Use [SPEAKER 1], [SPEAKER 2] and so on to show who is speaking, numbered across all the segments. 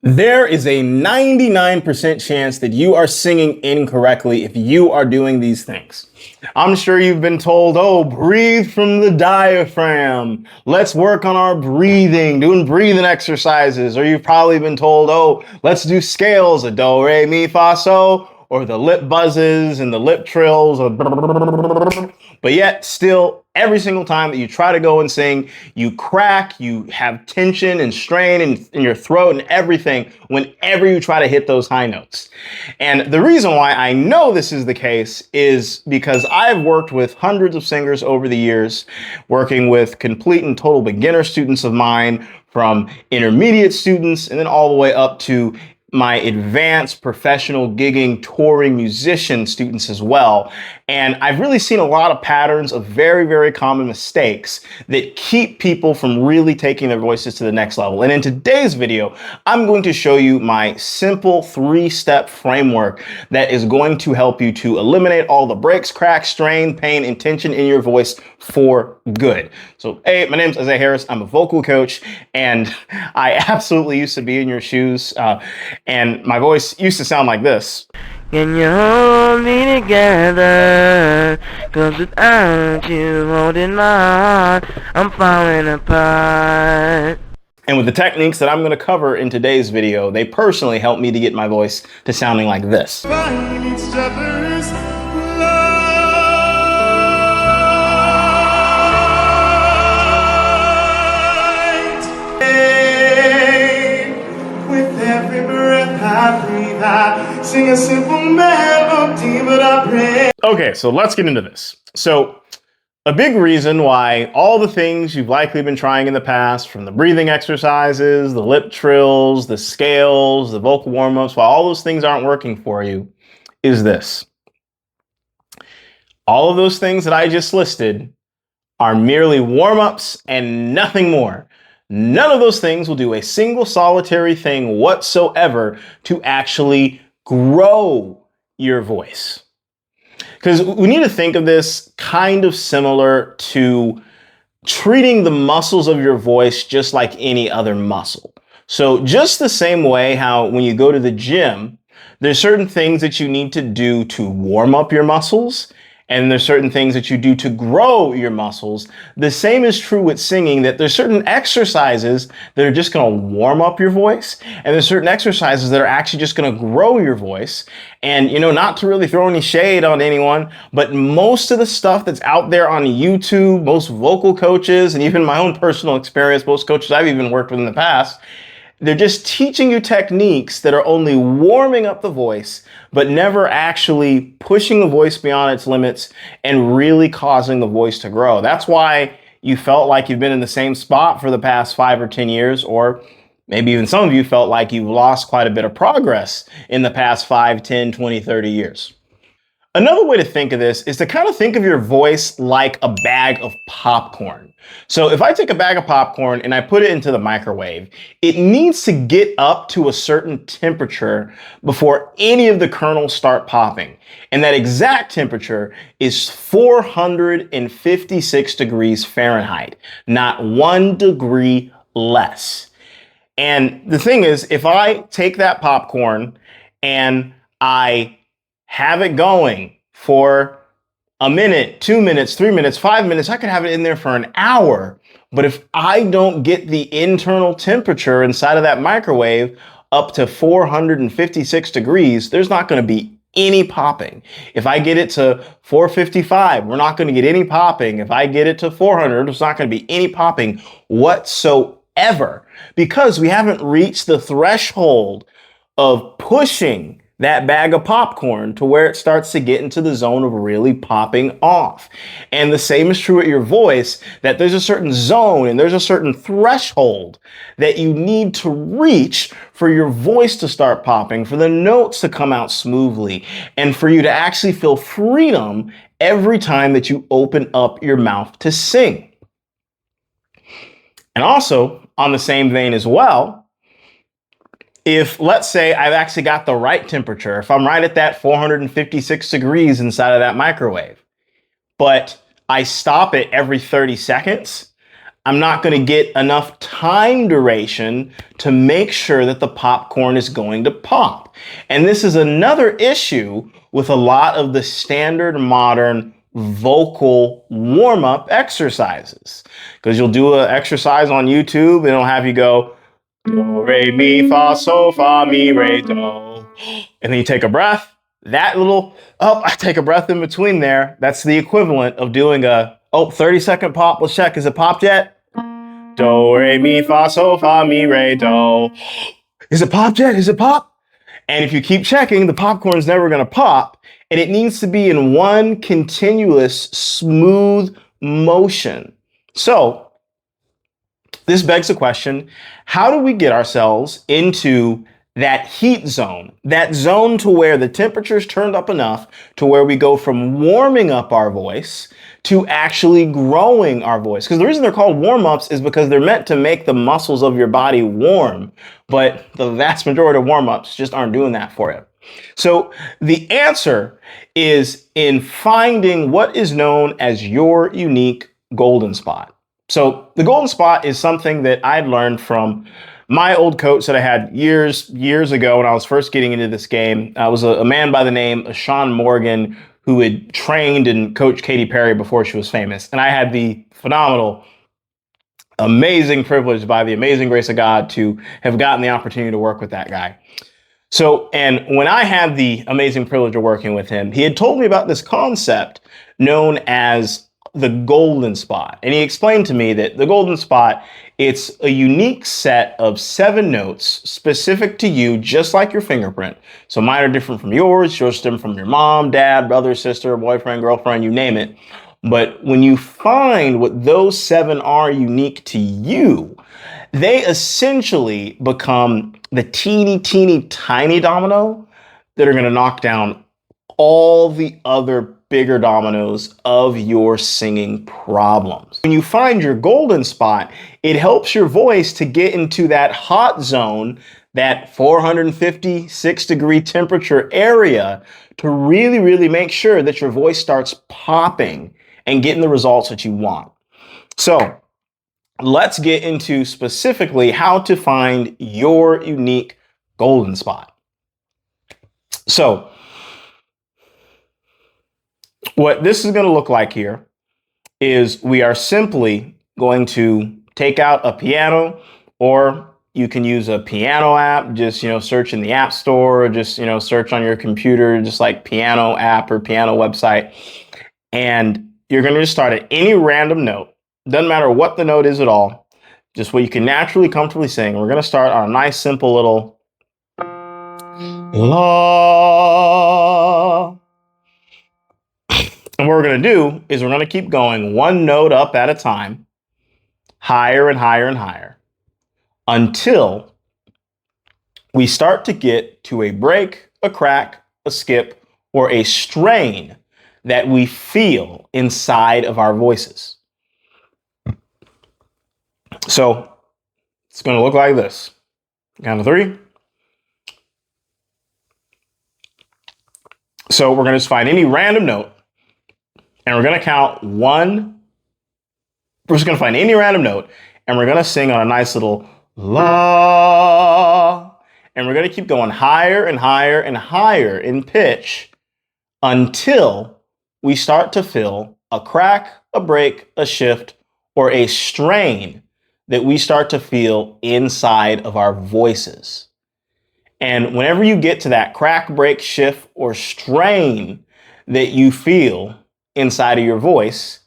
[SPEAKER 1] There is a 99% chance that you are singing incorrectly if you are doing these things. I'm sure you've been told, oh, breathe from the diaphragm. Let's work on our breathing, doing breathing exercises. Or you've probably been told, oh, let's do scales, a do, re, mi, fa, so, or the lip buzzes and the lip trills. But yet still, every single time that you try to go and sing, you crack, you have tension and strain in your throat and everything whenever you try to hit those high notes. And the reason why I know this is the case is because I've worked with hundreds of singers over the years, working with complete and total beginner students of mine, from intermediate students and then all the way up to my advanced professional gigging touring musician students as well. And I've really seen a lot of patterns of very, very common mistakes that keep people from really taking their voices to the next level. And in today's video, I'm going to show you my simple 3-step framework that is going to help you to eliminate all the breaks, cracks, strain, pain, and tension in your voice for good. So, hey, my name is Isaiah Harris. I'm a vocal coach, and I absolutely used to be in your shoes. And my voice used to sound like this.
[SPEAKER 2] Can you hold me together? 'Cause without you holding my heart, I'm falling apart.
[SPEAKER 1] And with the techniques that I'm going to cover in today's video, they personally helped me to get my voice to sounding like this. Sing a simple melody, but I pray. Okay, so let's get into this. So a big reason why all the things you've likely been trying in the past, from the breathing exercises, the lip trills, the scales, the vocal warm-ups, why all those things aren't working for you is this. All of those things that I just listed are merely warm-ups and nothing more. None of those things will do a single solitary thing whatsoever to actually grow your voice. Because we need to think of this kind of similar to treating the muscles of your voice just like any other muscle. So just the same way how when you go to the gym, there's certain things that you need to do to warm up your muscles, and there's certain things that you do to grow your muscles. The same is true with singing, that there's certain exercises that are just going to warm up your voice, and there's certain exercises that are actually just going to grow your voice. And, you know, not to really throw any shade on anyone, but most of the stuff that's out there on YouTube, most vocal coaches, and even my own personal experience, most coaches I've even worked with in the past, they're just teaching you techniques that are only warming up the voice, but never actually pushing the voice beyond its limits and really causing the voice to grow. That's why you felt like you've been in the same spot for the past 5 or 10 years, or maybe even some of you felt like you've lost quite a bit of progress in the past 5, 10, 20, 30 years. Another way to think of this is to kind of think of your voice like a bag of popcorn. So if I take a bag of popcorn and I put it into the microwave, it needs to get up to a certain temperature before any of the kernels start popping. And that exact temperature is 456 degrees Fahrenheit, not 1 degree less. And the thing is, if I take that popcorn and I have it going for a minute, 2 minutes, 3 minutes, 5 minutes, I could have it in there for an hour. But if I don't get the internal temperature inside of that microwave up to 456 degrees, there's not going to be any popping. If I get it to 455, we're not going to get any popping. If I get it to 400, there's not going to be any popping whatsoever, because we haven't reached the threshold of pushing that bag of popcorn to where it starts to get into the zone of really popping off. And the same is true with your voice, that there's a certain zone and there's a certain threshold that you need to reach for your voice to start popping, for the notes to come out smoothly, and for you to actually feel freedom every time that you open up your mouth to sing. And also, on the same vein as well, if, let's say, I've actually got the right temperature, if I'm right at that 456 degrees inside of that microwave, but I stop it every 30 seconds, I'm not going to get enough time duration to make sure that the popcorn is going to pop. And this is another issue with a lot of the standard modern vocal warm-up exercises. Because you'll do an exercise on YouTube and it'll have you go, do, re, mi, fa, so, fa, mi, re, do. And then you take a breath. That little, I take a breath in between there. That's the equivalent of doing a, 30-second pop. Let's check. Is it popped yet? Do, re, mi, fa, so, fa, mi, re, do. Is it popped yet? Is it pop? And if you keep checking, the popcorn is never going to pop. And it needs to be in one continuous, smooth motion. So this begs the question, how do we get ourselves into that heat zone, that zone to where the temperature's turned up enough to where we go from warming up our voice to actually growing our voice? Because the reason they're called warm-ups is because they're meant to make the muscles of your body warm, but the vast majority of warm-ups just aren't doing that for you. So the answer is in finding what is known as your unique golden spot. So the golden spot is something that I'd learned from my old coach that I had years ago when I was first getting into this game. Was a man by the name of Sean Morgan, who had trained and coached Katy Perry before she was famous. And I had the phenomenal, amazing privilege, by the amazing grace of God, to have gotten the opportunity to work with that guy. So, and when I had the amazing privilege of working with him, he had told me about this concept known as the golden spot. And he explained to me that the golden spot, it's a unique set of 7 notes specific to you, just like your fingerprint. So mine are different from yours different from your mom, dad, brother, sister, boyfriend, girlfriend, you name it. But when you find what those 7 are unique to you, they essentially become the teeny, teeny, tiny domino that are going to knock down all the other bigger dominoes of your singing problems. When you find your golden spot, it helps your voice to get into that hot zone, that 456-degree temperature area, to really, really make sure that your voice starts popping and getting the results that you want. So let's get into specifically how to find your unique golden spot. So what this is going to look like here is we are simply going to take out a piano, or you can use a piano app. Just, search in the app store, or just, search on your computer, just like piano app or piano website. And you're going to just start at any random note. Doesn't matter what the note is at all, just what you can naturally, comfortably sing. We're going to start on a nice, simple little la. And what we're going to do is we're going to keep going one note up at a time, higher and higher and higher, until we start to get to a break, a crack, a skip, or a strain that we feel inside of our voices. So it's going to look like this. Count to 3. So we're going to just find any random note, and we're going to count 1. We're just going to find any random note, and we're going to sing on a nice little la. And we're going to keep going higher and higher and higher in pitch until we start to feel a crack, a break, a shift, or a strain that we start to feel inside of our voices. And whenever you get to that crack, break, shift, or strain that you feel inside of your voice,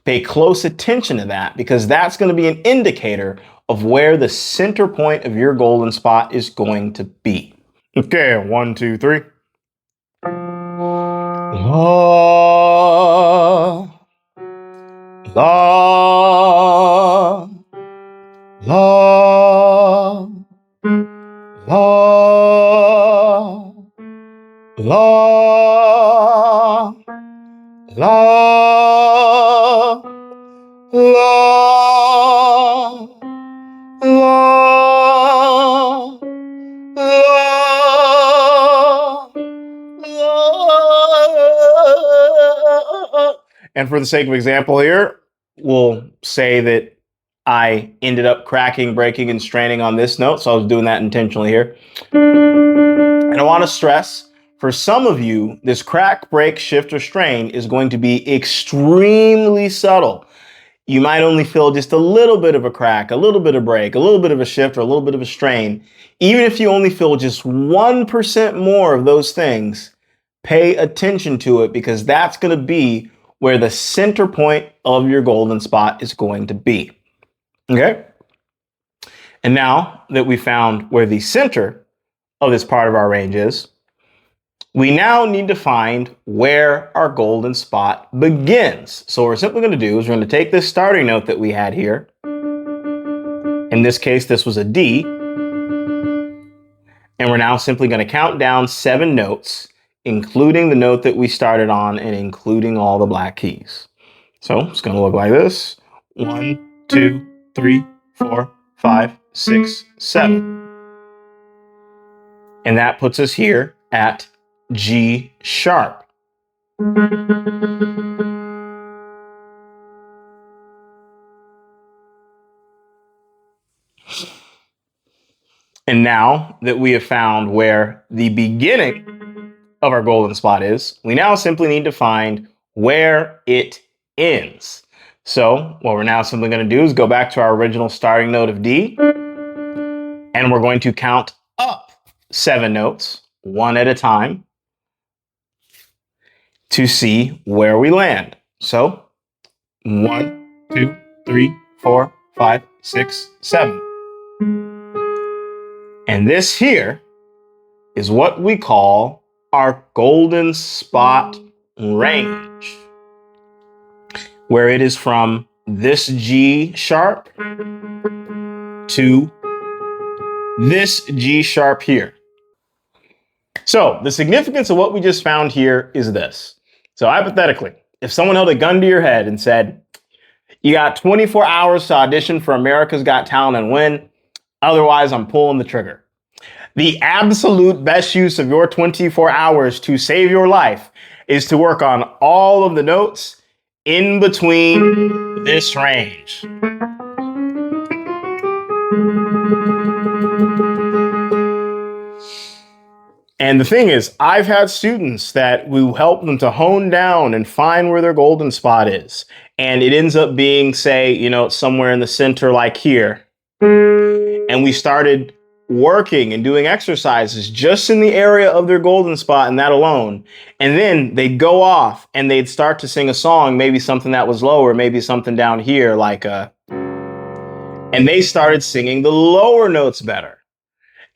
[SPEAKER 1] pay close attention to that, because that's going to be an indicator of where the center point of your golden spot is going to be. Okay, 1, 2, 3. La, la, la, la, la, la, la, la, la. And for the sake of example here, we'll say that I ended up cracking, breaking, and straining on this note. So I was doing that intentionally here. And I want to stress, for some of you, this crack, break, shift, or strain is going to be extremely subtle. You might only feel just a little bit of a crack, a little bit of break, a little bit of a shift, or a little bit of a strain. Even if you only feel just 1% more of those things, pay attention to it, because that's going to be where the center point of your golden spot is going to be. Okay? And now that we found where the center of this part of our range is, we now need to find where our golden spot begins. So what we're simply going to do is we're going to take this starting note that we had here. In this case, this was a D. And we're now simply going to count down 7 notes, including the note that we started on and including all the black keys. So it's going to look like this. 1, 2, 3, 4, 5, 6, 7. And that puts us here at G sharp. And now that we have found where the beginning of our golden spot is, we now simply need to find where it ends. So what we're now simply going to do is go back to our original starting note of D, and we're going to count up 7 notes, one at a time, to see where we land. So 1, 2, 3, 4, 5, 6, 7. And this here is what we call our golden spot range, where it is from this G sharp to this G sharp here. So the significance of what we just found here is this. So hypothetically, if someone held a gun to your head and said, you got 24 hours to audition for America's Got Talent and win, otherwise I'm pulling the trigger. The absolute best use of your 24 hours to save your life is to work on all of the notes in between this range. And the thing is, I've had students that we help them to hone down and find where their golden spot is. And it ends up being, say, somewhere in the center like here. And we started working and doing exercises just in the area of their golden spot and that alone. And then they'd go off and they'd start to sing a song, maybe something that was lower, maybe something down here like and they started singing the lower notes better.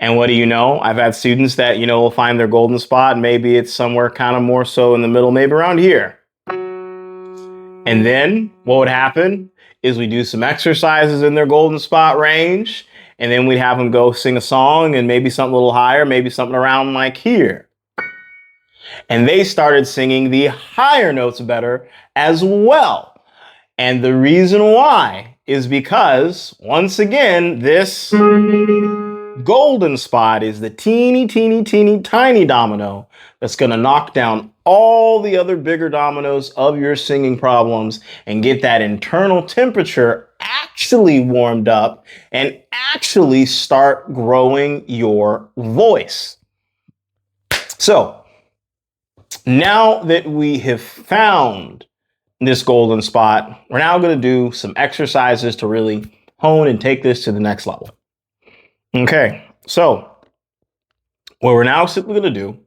[SPEAKER 1] And what do you know? I've had students that, will find their golden spot. Maybe it's somewhere kind of more so in the middle, maybe around here. And then what would happen is we do some exercises in their golden spot range. And then we'd have them go sing a song and maybe something a little higher, maybe something around like here. And they started singing the higher notes better as well. And the reason why is because, once again, this golden spot is the teeny, teeny, teeny, tiny domino that's going to knock down all the other bigger dominoes of your singing problems and get that internal temperature actually warmed up and actually start growing your voice. So now that we have found this golden spot, we're now going to do some exercises to really hone and take this to the next level. Okay, so what we're now simply going to do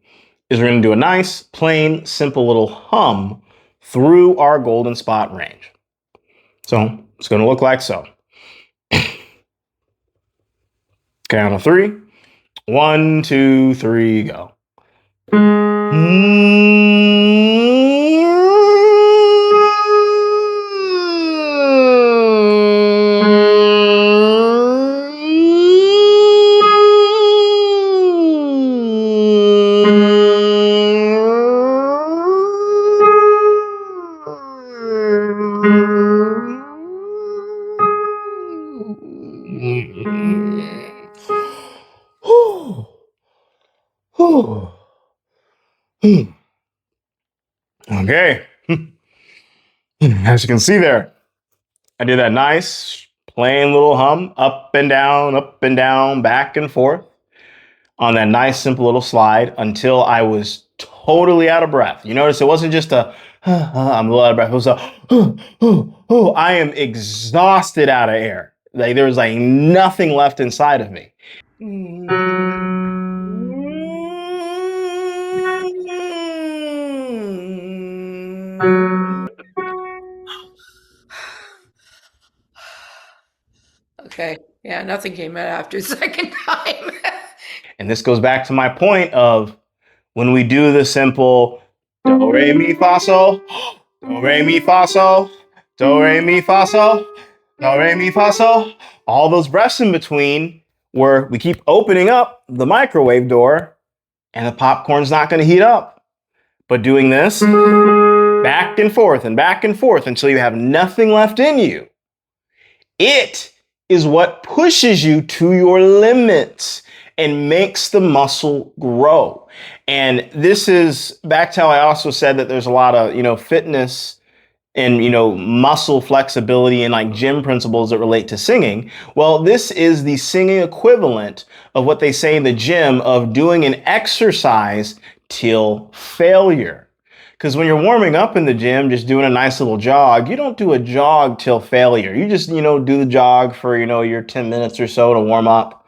[SPEAKER 1] is we're going to do a nice, plain, simple little hum through our golden spot range. So it's going to look like so. Count of 3. 1, 2, 3, go. Okay. As you can see there, I did that nice, plain little hum, up and down, back and forth on that nice, simple little slide until I was totally out of breath. You notice it wasn't just a, I'm a little out of breath. It was a, I am exhausted out of air. Like there was like nothing left inside of me.
[SPEAKER 3] Okay. Yeah, nothing came out after the second time.
[SPEAKER 1] And this goes back to my point of when we do the simple do re mi fa sol, do re mi fa sol, do re mi fa sol, do re mi fa sol, all those breaths in between where we keep opening up the microwave door and the popcorn's not going to heat up. But doing this back and forth until you have nothing left in you, it is what pushes you to your limits and makes the muscle grow. And this is back to how I also said that there's a lot of, fitness and, muscle flexibility and like gym principles that relate to singing. Well, this is the singing equivalent of what they say in the gym of doing an exercise till failure. Because when you're warming up in the gym, just doing a nice little jog, you don't do a jog till failure. You just, do the jog for, your 10 minutes or so to warm up.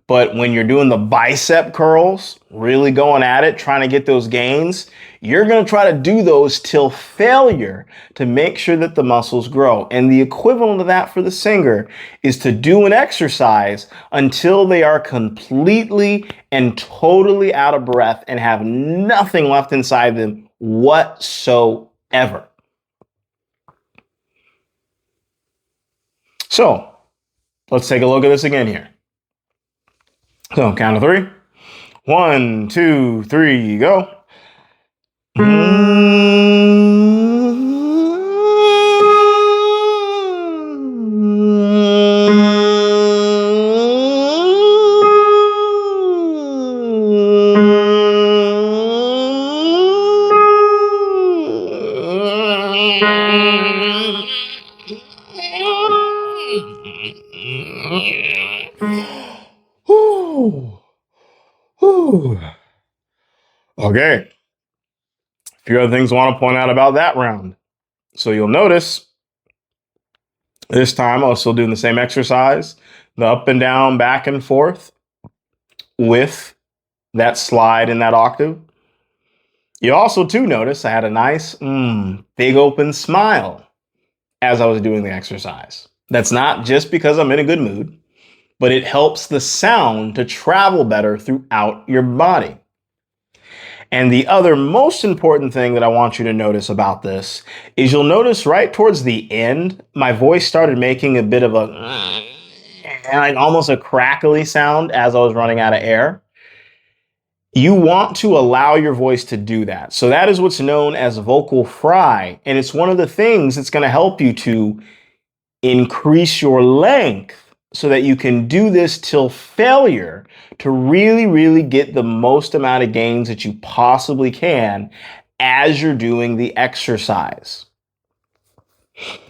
[SPEAKER 1] But when you're doing the bicep curls, really going at it, trying to get those gains, you're going to try to do those till failure to make sure that the muscles grow. And the equivalent of that for the singer is to do an exercise until they are completely and totally out of breath and have nothing left inside them whatsoever. So let's take a look at this again here. So count of three. 1, 2, 3, go. Okay. A few other things I want to point out about that round. So you'll notice this time I was still doing the same exercise, the up and down, back and forth with that slide in that octave. You also too notice I had a nice big open smile as I was doing the exercise. That's not just because I'm in a good mood, but it helps the sound to travel better throughout your body. And the other most important thing that I want you to notice about this is you'll notice right towards the end, my voice started making a bit of a like almost a crackly sound as I was running out of air. You want to allow your voice to do that. So that is what's known as vocal fry. And it's one of the things that's going to help you to increase your length so that you can do this till failure to really, really get the most amount of gains that you possibly can as you're doing the exercise.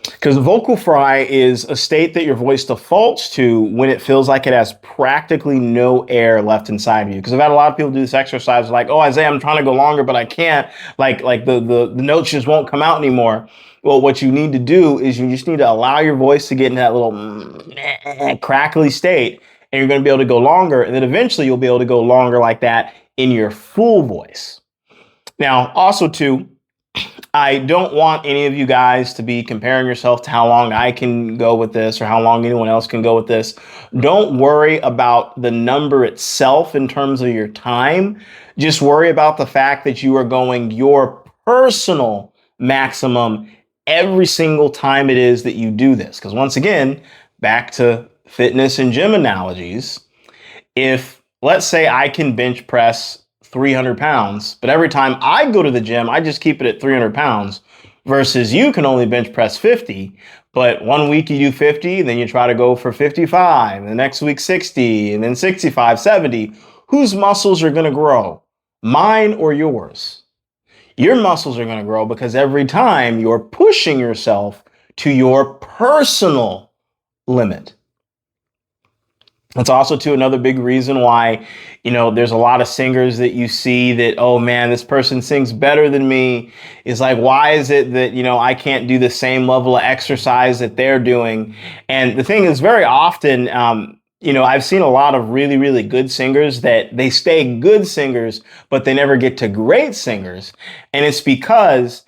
[SPEAKER 1] Because vocal fry is a state that your voice defaults to when it feels like it has practically no air left inside of you. Because I've had a lot of people do this exercise like, oh, Isaiah, I'm trying to go longer, but I can't. Like the notes just won't come out anymore. Well, what you need to do is you just need to allow your voice to get into that little crackly state, and you're going to be able to go longer. And then eventually you'll be able to go longer like that in your full voice. Now, also too, I don't want any of you guys to be comparing yourself to how long I can go with this or how long anyone else can go with this. Don't worry about the number itself in terms of your time. Just worry about the fact that you are going your personal maximum every single time it is that you do this. Because once again, back to fitness and gym analogies, if let's say I can bench press 300 pounds, but every time I go to the gym, I just keep it at 300 pounds versus you can only bench press 50. But one week you do 50, then you try to go for 55, and the next week 60, and then 65, 70. Whose muscles are going to grow? Mine or yours? Your muscles are going to grow because every time you're pushing yourself to your personal limit. That's also too another big reason why, there's a lot of singers that you see that, oh man, this person sings better than me. Is like, why is it that, I can't do the same level of exercise that they're doing? And the thing is, very often, I've seen a lot of really, really good singers that they stay good singers, but they never get to great singers. And it's because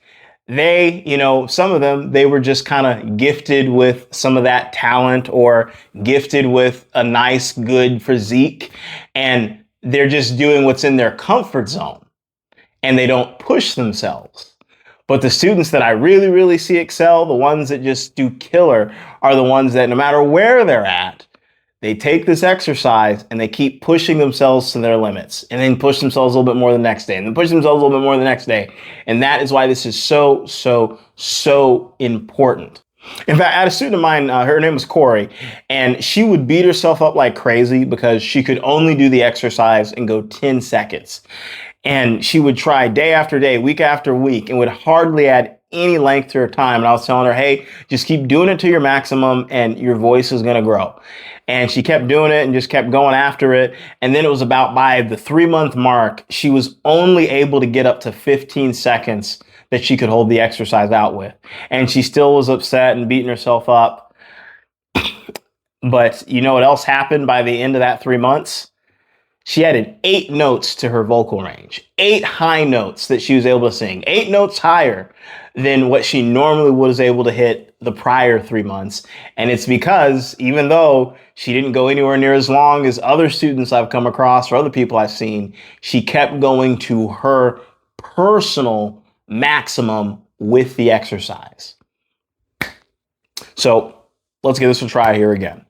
[SPEAKER 1] some of them, they were just kind of gifted with some of that talent or gifted with a nice, good physique. And they're just doing what's in their comfort zone and they don't push themselves. But the students that I really, really see excel, the ones that just do killer, are the ones that no matter where they're at, they take this exercise and they keep pushing themselves to their limits and then push themselves a little bit more the next day and then push themselves a little bit more the next day. And that is why this is so, so, so important. In fact, I had a student of mine, her name was Corey, and she would beat herself up like crazy because she could only do the exercise and go 10 seconds. And she would try day after day, week after week, and would hardly add any length to her time. And I was telling her, hey, just keep doing it to your maximum and your voice is going to grow. And she kept doing it and just kept going after it. And then it was about by the 3-month mark, she was only able to get up to 15 seconds that she could hold the exercise out with. And she still was upset and beating herself up. But you know what else happened by the end of that 3 months? She added 8 notes to her vocal range, 8 high notes that she was able to sing, 8 notes higher than what she normally was able to hit the prior 3 months. And it's because even though she didn't go anywhere near as long as other students I've come across or other people I've seen, she kept going to her personal maximum with the exercise. So let's give this a try here again.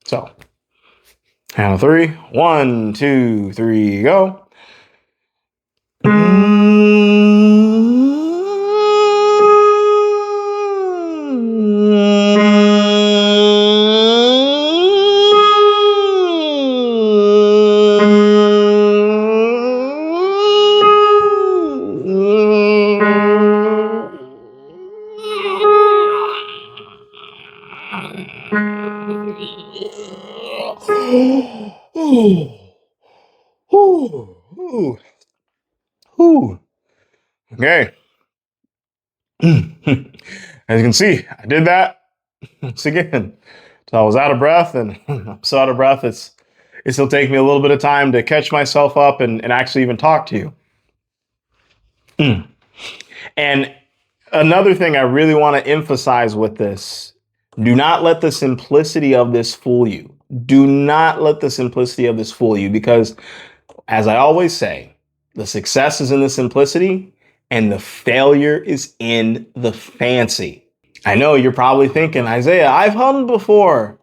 [SPEAKER 1] So count of 3. 1, 2, 3, go. Okay. As you can see, I did that once again. So I was out of breath, and I'm so out of breath, it still takes me a little bit of time to catch myself up and actually even talk to you. And another thing I really want to emphasize with this, do not let the simplicity of this fool you. Do not let the simplicity of this fool you, because as I always say, the success is in the simplicity and the failure is in the fancy. I know you're probably thinking, Isaiah, I've hummed before.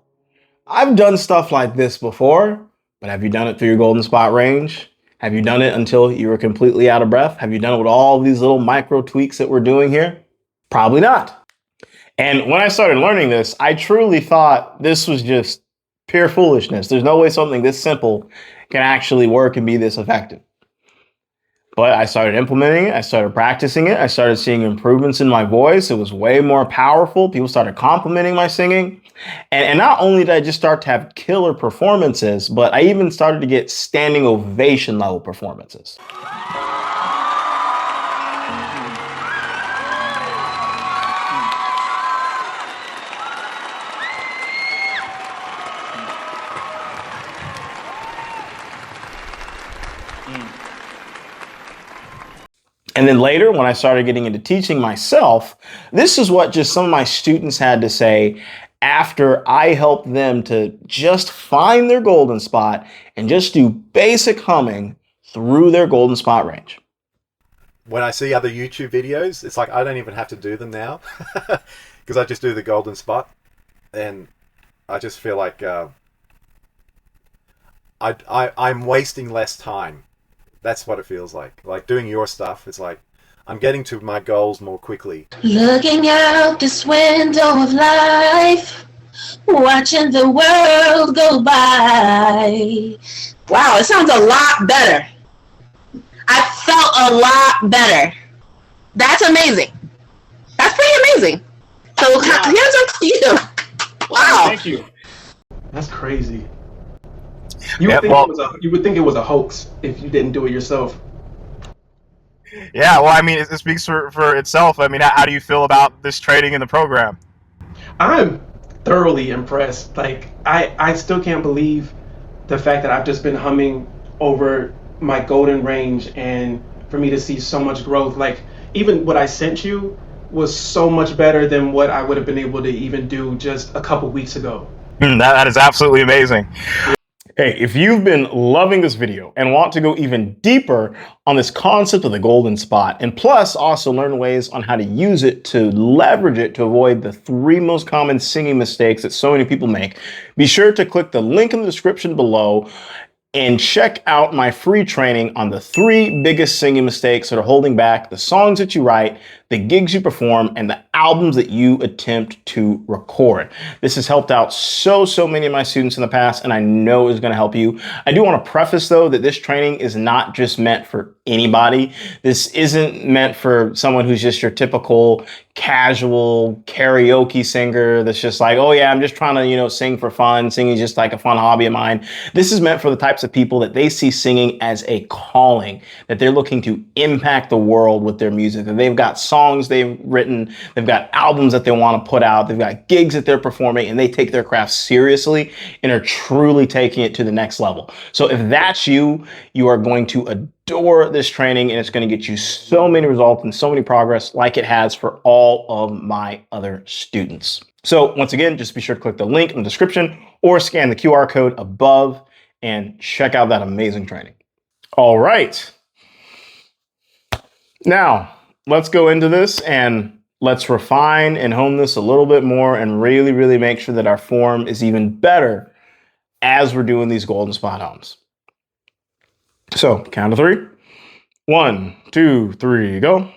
[SPEAKER 1] I've done stuff like this before, but have you done it through your golden spot range? Have you done it until you were completely out of breath? Have you done it with all these little micro tweaks that we're doing here? Probably not. And when I started learning this, I truly thought this was just pure foolishness. There's no way something this simple can actually work and be this effective. But I started implementing it. I started practicing it. I started seeing improvements in my voice. It was way more powerful. People started complimenting my singing. And not only did I just start to have killer performances, but I even started to get standing ovation level performances. And then later, when I started getting into teaching myself, this is what just some of my students had to say after I helped them to just find their golden spot and just do basic humming through their golden spot range.
[SPEAKER 4] When I see other YouTube videos, it's like I don't even have to do them now because I just do the golden spot. And I just feel like I'm wasting less time. That's what it feels like. Like doing your stuff, it's like I'm getting to my goals more quickly.
[SPEAKER 5] Looking out this window of life, watching the world go by. Wow, it sounds a lot better. I felt a lot better. That's amazing. That's pretty amazing. So hands up to you. Wow.
[SPEAKER 6] Thank you. That's crazy. You would
[SPEAKER 1] Yeah,
[SPEAKER 6] think
[SPEAKER 1] well-
[SPEAKER 6] it was you would think it was a hoax if you didn't do it yourself.
[SPEAKER 1] Yeah, well, I mean, it speaks for itself. I mean, how do you feel about this training in the program?
[SPEAKER 6] I'm thoroughly impressed. Like I still can't believe the fact that I've just been humming over my golden range, and for me to see so much growth. Like even what I sent you was so much better than what I would have been able to even do just a couple weeks ago.
[SPEAKER 1] That is absolutely amazing. Hey, if you've been loving this video and want to go even deeper on this concept of the golden spot, and plus also learn ways on how to use it to leverage it to avoid the 3 most common singing mistakes that so many people make, be sure to click the link in the description below and check out my free training on the 3 biggest singing mistakes that are holding back the songs that you write, the gigs you perform, and the albums that you attempt to record. This has helped out so many of my students in the past, and I know is going to help you. I do want to preface though that this training is not just meant for anybody. This isn't meant for someone who's just your typical casual karaoke singer that's just like, oh yeah, I'm just trying to, sing for fun. Singing is just like a fun hobby of mine. This is meant for the types of people that they see singing as a calling, that they're looking to impact the world with their music, that they've got songs they've written, they've got albums that they want to put out, they've got gigs that they're performing, and they take their craft seriously and are truly taking it to the next level. So if that's you, you are going to adore this training, and it's going to get you so many results and so many progress like it has for all of my other students. So once again, just be sure to click the link in the description or scan the QR code above and check out that amazing training. All right. Now, let's go into this and let's refine and hone this a little bit more and really make sure that our form is even better as we're doing these golden spot hums. So, count of 3. 1, 2, 3, go.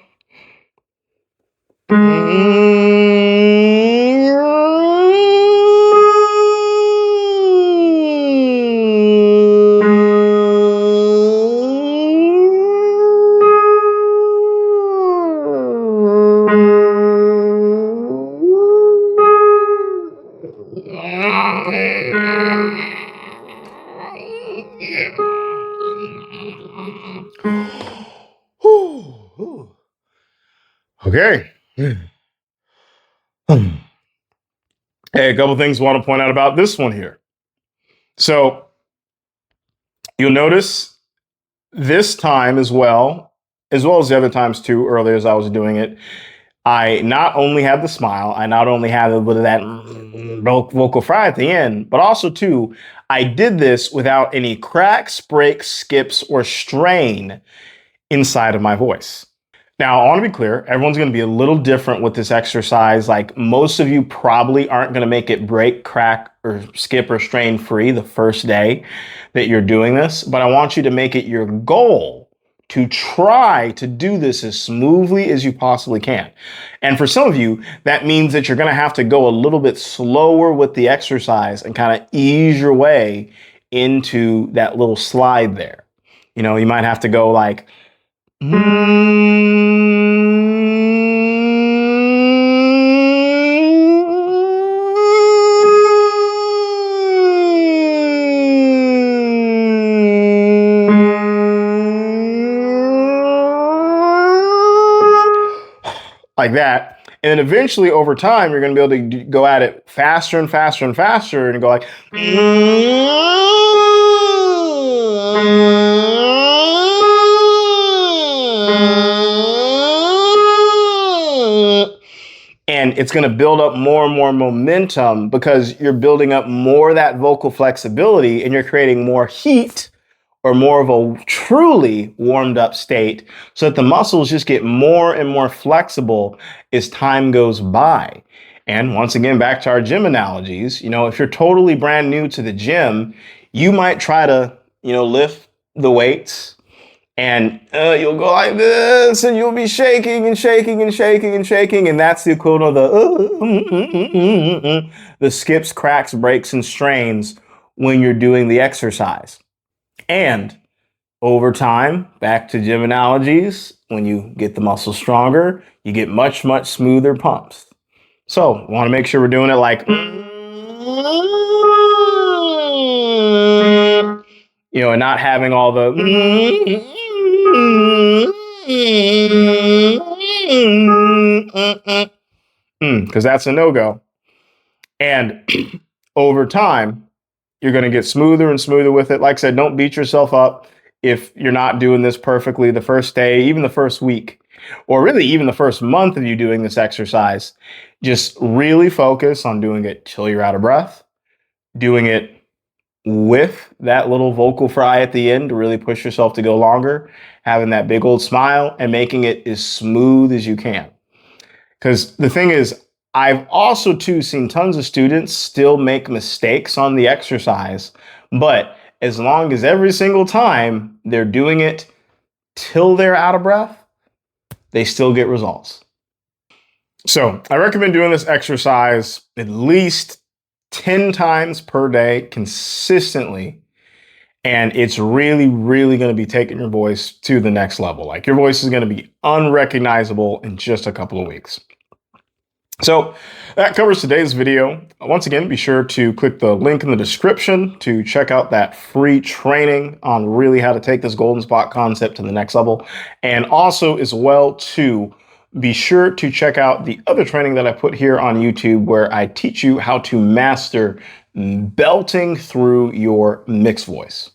[SPEAKER 1] Okay. Hey, a couple things I want to point out about this one here. So you'll notice this time as well as the other times too, earlier as I was doing it, I not only had the smile, I not only had a bit of that vocal fry at the end, but also too, I did this without any cracks, breaks, skips, or strain inside of my voice. Now, I want to be clear, everyone's going to be a little different with this exercise. Like most of you probably aren't going to make it break, crack, or skip or strain free the first day that you're doing this, but I want you to make it your goal to try to do this as smoothly as you possibly can. And for some of you, that means that you're going to have to go a little bit slower with the exercise and kind of ease your way into that little slide there. You might have to go like, like that. And then eventually over time, you're going to be able to go at it faster and faster and faster and go like, and it's going to build up more and more momentum because you're building up more of that vocal flexibility and you're creating more heat or more of a truly warmed up state so that the muscles just get more and more flexible as time goes by. And once again, back to our gym analogies, if you're totally brand new to the gym, you might try to, lift the weights and you'll go like this and you'll be shaking and shaking and shaking and shaking. And that's the equivalent of the skips, cracks, breaks, and strains when you're doing the exercise. And over time, back to gym analogies, when you get the muscle stronger, you get much smoother pumps. So want to make sure we're doing it like, and not having all the, because that's a no-go. And over time, you're going to get smoother and smoother with it. Like I said, don't beat yourself up if you're not doing this perfectly the first day, even the first week, or really even the first month of you doing this exercise. Just really focus on doing it till you're out of breath, doing it with that little vocal fry at the end to really push yourself to go longer, having that big old smile, and making it as smooth as you can. Because the thing is, I've also too seen tons of students still make mistakes on the exercise, but as long as every single time they're doing it till they're out of breath, they still get results. So I recommend doing this exercise at least 10 times per day consistently. And it's really, really going to be taking your voice to the next level. Like your voice is going to be unrecognizable in just a couple of weeks. So that covers today's video. Once again, be sure to click the link in the description to check out that free training on really how to take this golden spot concept to the next level. And also as well to be sure to check out the other training that I put here on YouTube where I teach you how to master belting through your mixed voice.